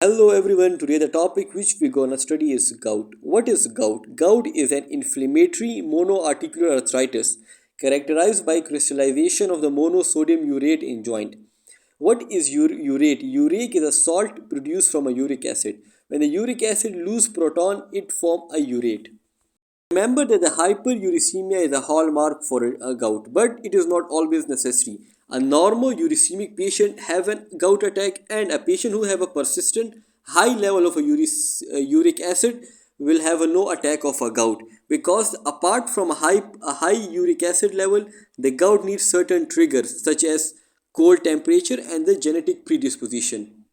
Hello everyone, today the topic which we're gonna study is gout. What is gout? Gout is an inflammatory monoarticular arthritis characterized by crystallization of the monosodium urate in joint. What is urate? Uric is a salt produced from a uric acid. When the uric acid loses proton, it forms a urate. Remember that the hyperuricemia is a hallmark for a gout, but it is not always necessary. A normo-urecemic patient have a gout attack, and a patient who have a persistent high level of uric acid will have a no attack of a gout, because apart from a high uric acid level, the gout needs certain triggers such as cold temperature and the genetic predisposition.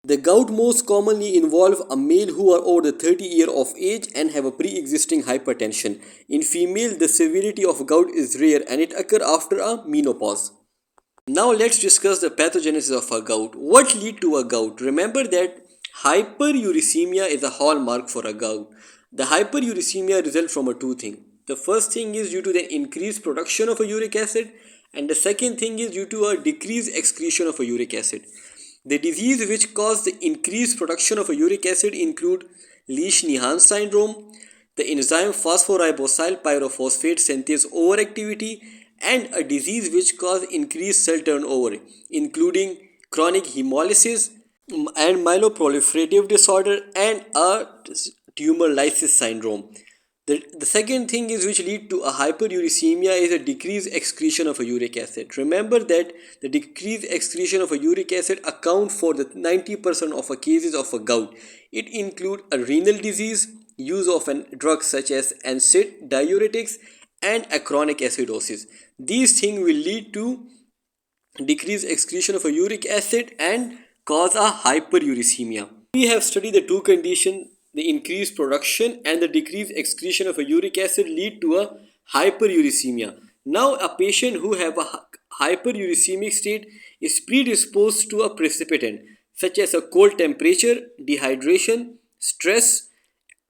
The gout most commonly involve a male who are over the 30 year of age and have a pre-existing hypertension. In female, the severity of gout is rare and it occurs after a menopause. Now let's discuss the pathogenesis of a gout. What lead to a gout? Remember that hyperuricemia is a hallmark for a gout. The hyperuricemia results from a two things. The first thing is due to the increased production of a uric acid, and the second thing is due to a decreased excretion of a uric acid. The disease which cause the increased production of a uric acid include Lesch-Nyhan syndrome, the enzyme phosphoribosyl pyrophosphate synthase overactivity, and a disease which cause increased cell turnover, including chronic hemolysis and myeloproliferative disorder and a tumor lysis syndrome. The second thing is which lead to a hyperuricemia is a decreased excretion of a uric acid. Remember that the decreased excretion of a uric acid account for the 90% of a cases of a gout. It include a renal disease, use of an drug such as Nsaid diuretics, and a chronic acidosis. These things will lead to decreased excretion of a uric acid and cause a hyperuricemia. We have studied the two conditions, the increased production and the decreased excretion of a uric acid lead to a hyperuricemia. Now a patient who have a hyperuricemic state is predisposed to a precipitant such as a cold temperature, dehydration, stress,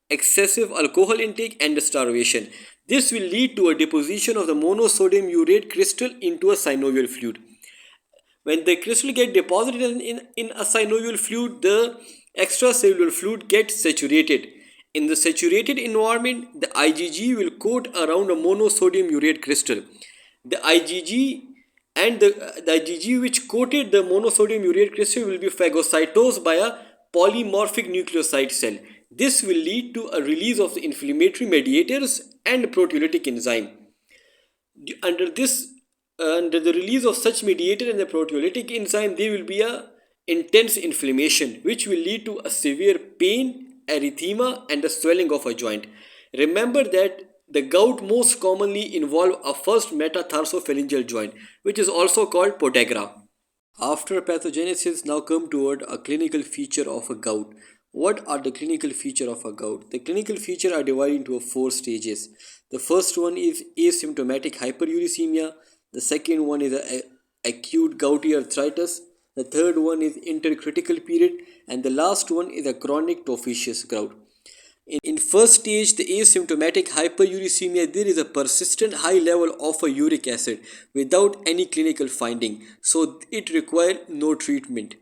excessive alcohol intake and starvation. This will lead to a deposition of the monosodium urate crystal into a synovial fluid. When the crystal get deposited in a synovial fluid, the extracellular fluid gets saturated. In the saturated environment, the IgG will coat around a monosodium urate crystal. The IgG and the IgG which coated the monosodium urate crystal will be phagocytosed by a polymorphic nucleoside cell. This will lead to a release of the inflammatory mediators and proteolytic enzyme. Under this, under the release of such mediator and the proteolytic enzyme, there will be a intense inflammation which will lead to a severe pain, erythema, and the swelling of a joint. Remember that the gout most commonly involve a first metatarsophalangeal joint, which is also called podagra. After pathogenesis, now come toward a clinical feature of a gout. What are the clinical feature of a gout? The clinical feature are divided into four stages. The first one is asymptomatic hyperuricemia. The second one is acute gouty arthritis. The third one is intercritical period, and the last one is a chronic tophaceous gout. In first stage, the asymptomatic hyperuricemia, there is a persistent high level of a uric acid without any clinical finding, so it requires no treatment.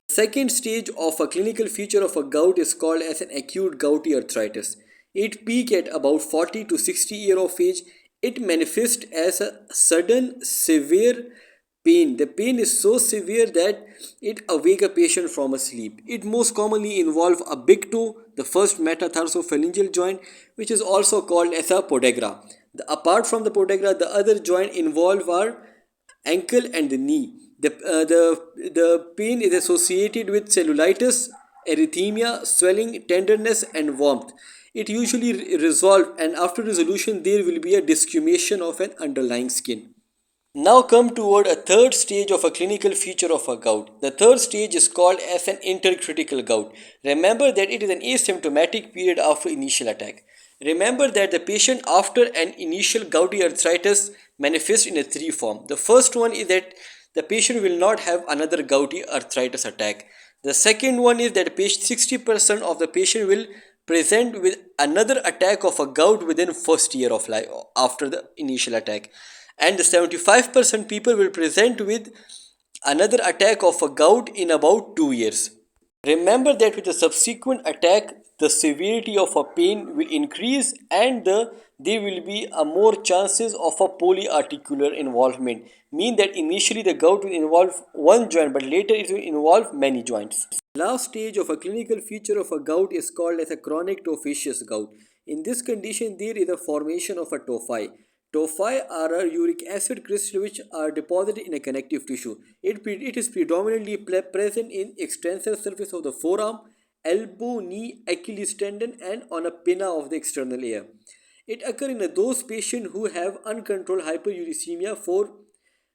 Second stage of a clinical feature of a gout is called as an acute gouty arthritis. It peaks at about 40 to 60 year of age. It manifests as a sudden severe pain. The pain is so severe that it awake a patient from a sleep. It most commonly involves a big toe, the first metatarsophalangeal joint, which is also called as a podagra. Apart from the podagra, the other joint involved are ankle and the knee. The pain is associated with cellulitis, erythema, swelling, tenderness, and warmth. It usually resolves, and after resolution, there will be a desquamation of an underlying skin. Now come toward a third stage of a clinical feature of a gout. The third stage is called as an intercritical gout. Remember that it is an asymptomatic period after initial attack. Remember that the patient after an initial gouty arthritis manifests in a three form. The first one is that the patient will not have another gouty arthritis attack. The second one is that 60% of the patient will present with another attack of a gout within first year of life after the initial attack, and the 75% people will present with another attack of a gout in about 2 years. Remember that with a subsequent attack, the severity of a pain will increase and there will be a more chances of a polyarticular involvement. Mean that initially the gout will involve one joint but later it will involve many joints. Last stage of a clinical feature of a gout is called as a chronic tophaceous gout. In this condition, there is a formation of a tophi. Tophi are a uric acid crystals which are deposited in a connective tissue. It is predominantly present in extensor surface of the forearm, elbow, knee, Achilles tendon and on a pinna of the external ear. It occurs in those patients who have uncontrolled hyperuricemia for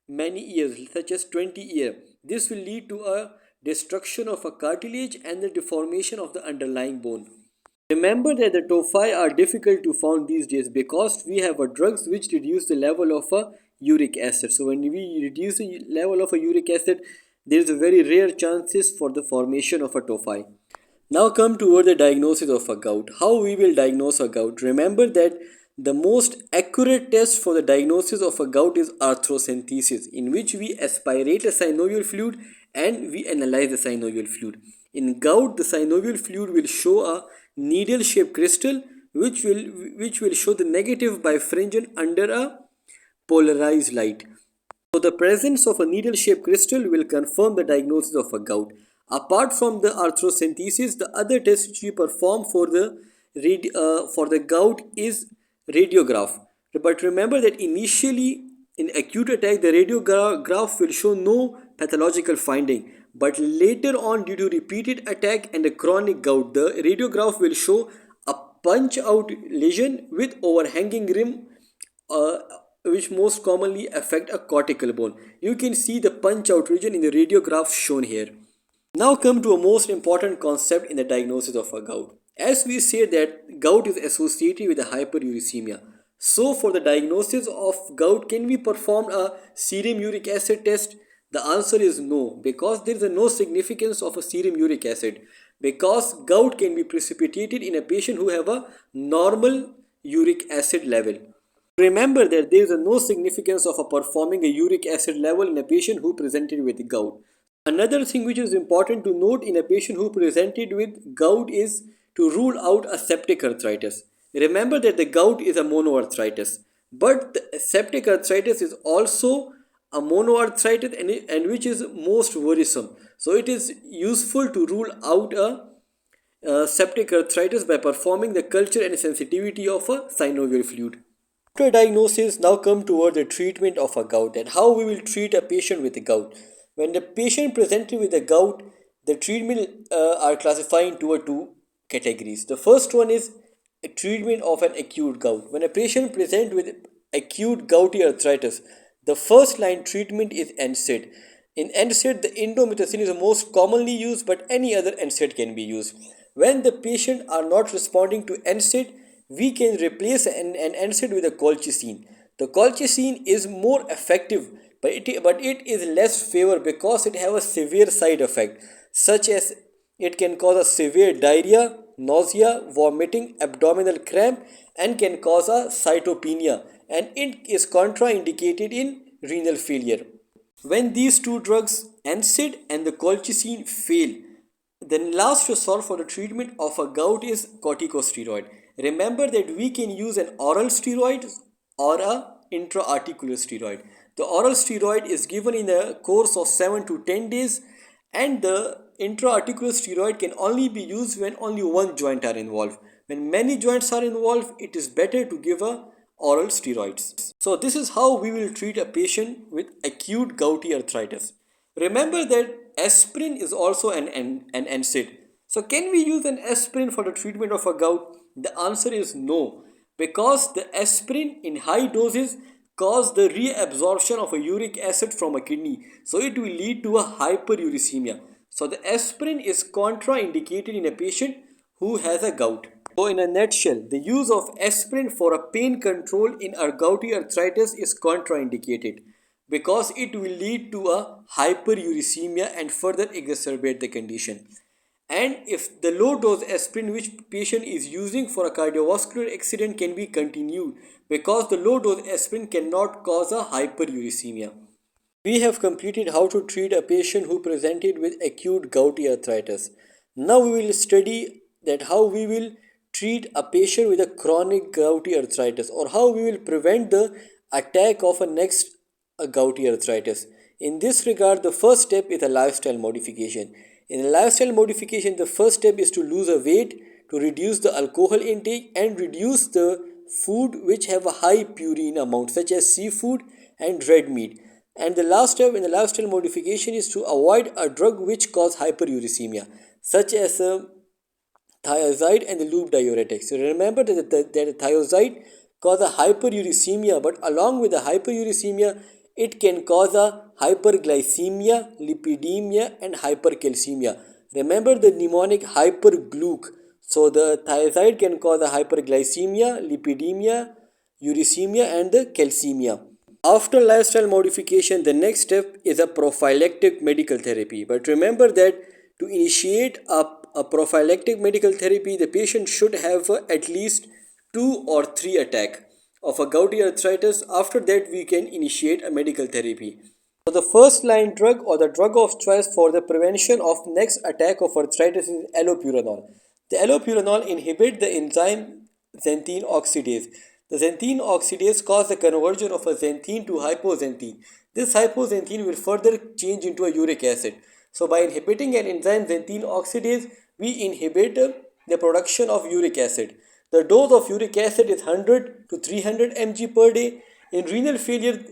many years, such as 20 years. This will lead to a destruction of a cartilage and the deformation of the underlying bone. Remember that the tophi are difficult to find these days because we have a drugs which reduce the level of a uric acid. So when we reduce the level of a uric acid, there is a very rare chances for the formation of a tophi. Now come toward the diagnosis of a gout. How we will diagnose a gout? Remember that the most accurate test for the diagnosis of a gout is arthrocentesis, in which we aspirate a synovial fluid and we analyze the synovial fluid. In gout, the synovial fluid will show a needle-shaped crystal which will show the negative bifringent under a polarized light. So the presence of a needle-shaped crystal will confirm the diagnosis of a gout. Apart from the arthrocentesis, the other test which we perform for the gout is radiograph. But remember that initially in acute attack, the radiograph will show no pathological finding. But later on, due to repeated attack and a chronic gout, the radiograph will show a punch-out lesion with overhanging rim, uh, which most commonly affect a cortical bone. You can see the punch-out region in the radiograph shown here. Now come to a most important concept in the diagnosis of a gout. As we say that gout is associated with a hyperuricemia. So for the diagnosis of gout, can we perform a serum uric acid test? The answer is no, because there is no significance of a serum uric acid, because gout can be precipitated in a patient who have a normal uric acid level. Remember that there is no significance of performing a uric acid level in a patient who presented with gout. Another thing which is important to note in a patient who presented with gout is to rule out a septic arthritis. Remember that the gout is a monoarthritis, but the septic arthritis is also a monoarthritis and which is most worrisome. So it is useful to rule out a septic arthritis by performing the culture and sensitivity of a synovial fluid. After diagnosis, now come toward the treatment of a gout and how we will treat a patient with a gout. When the patient presented with a gout, the treatment are classified into two categories. The first one is a treatment of an acute gout. When a patient presents with acute gouty arthritis, the first line treatment is Nsaid. In Nsaid, the indomethacin is the most commonly used, but any other Nsaid can be used. When the patient are not responding to Nsaid, we can replace an Nsaid with a colchicine. The colchicine is more effective, but it is less favored because it have a severe side effect, such as it can cause a severe diarrhea, nausea, vomiting, abdominal cramp, and can cause a cytopenia, and it is contraindicated in renal failure. When these two drugs, Nsaid and the colchicine, fail, then last resort for the treatment of a gout is corticosteroid. Remember that we can use an oral steroid or a intra-articular steroid. The oral steroid is given in a course of 7 to 10 days, and the intra-articular steroid can only be used when only one joint are involved. When many joints are involved, it is better to give a oral steroids. So this is how we will treat a patient with acute gouty arthritis. Remember that aspirin is also an NSAID. So can we use an aspirin for the treatment of a gout? The answer is no, because the aspirin in high doses cause the reabsorption of a uric acid from a kidney. So it will lead to a hyperuricemia. So the aspirin is contraindicated in a patient who has a gout. So in a nutshell, the use of aspirin for a pain control in our gouty arthritis is contraindicated because it will lead to a hyperuricemia and further exacerbate the condition. And if the low dose aspirin which patient is using for a cardiovascular accident can be continued, because the low dose aspirin cannot cause a hyperuricemia. We have completed how to treat a patient who presented with acute gouty arthritis. Now we will study that how we will treat a patient with a chronic gouty arthritis, or how we will prevent the attack of a next gouty arthritis. In this regard, the first step is a lifestyle modification. In a lifestyle modification, the first step is to lose a weight, to reduce the alcohol intake and reduce the food which have a high purine amount, such as seafood and red meat. And the last step in the lifestyle modification is to avoid a drug which cause hyperuricemia, such as thiazide and the loop diuretics. So remember that thiazide cause a hyperuricemia, but along with the hyperuricemia, it can cause a hyperglycemia, lipidemia, and hypercalcemia. Remember the mnemonic hypergluc. So the thiazide can cause a hyperglycemia, lipidemia, uricemia, and the calcemia. After lifestyle modification, the next step is a prophylactic medical therapy. But remember that to initiate a prophylactic medical therapy, the patient should have at least 2 or 3 attacks of a gouty arthritis. After that, we can initiate a medical therapy. So the first line drug or the drug of choice for the prevention of next attack of arthritis is allopurinol. The allopurinol inhibit the enzyme xanthine oxidase. The xanthine oxidase causes the conversion of a xanthine to hypoxanthine. This hypoxanthine will further change into a uric acid. So by inhibiting an enzyme xanthine oxidase, we inhibit the production of uric acid. The dose of uric acid is 100 to 300 mg per day. In renal failure,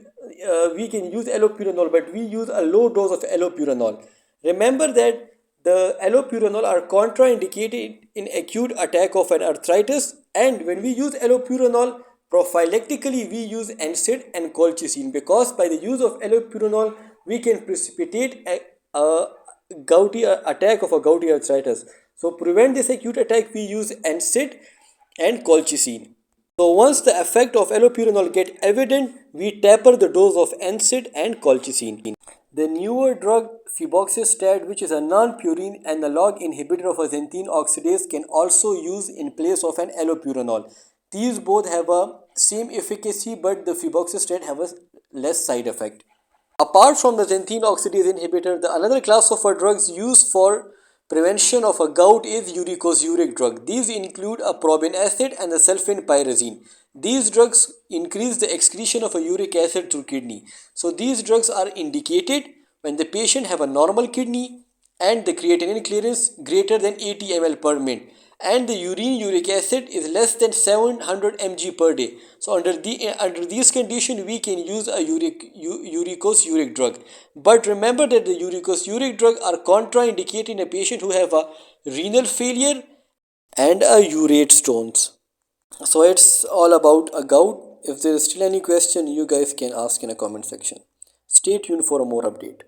we can use allopurinol, but we use a low dose of allopurinol. Remember that the allopurinol are contraindicated in acute attack of an arthritis, and when we use allopurinol prophylactically, we use Nsaid and colchicine, because by the use of allopurinol we can precipitate a gouty attack of a gouty arthritis. So prevent this acute attack, we use Nsaid and colchicine. So once the effect of allopurinol get evident, we taper the dose of Nsaid and colchicine. The newer drug febuxostat, which is a non-purine analog inhibitor of a xanthine oxidase, can also use in place of an allopurinol. These both have a same efficacy, but the febuxostat have a less side effect. Apart from the xanthine oxidase inhibitor, the another class of drugs used for prevention of a gout is uricosuric drug. These include a probin acid and the sulfenpyrazine. These drugs increase the excretion of a uric acid through kidney. So these drugs are indicated when the patient have a normal kidney and the creatinine clearance greater than 80 ml per minute, and the urine uric acid is less than 700 mg per day. So under these conditions, we can use a uricosuric drug. But remember that the uricosuric drug are contraindicated in a patient who have a renal failure and a urate stones. So it's all about a gout. If there is still any question, you guys can ask in a comment section. Stay tuned for a more update.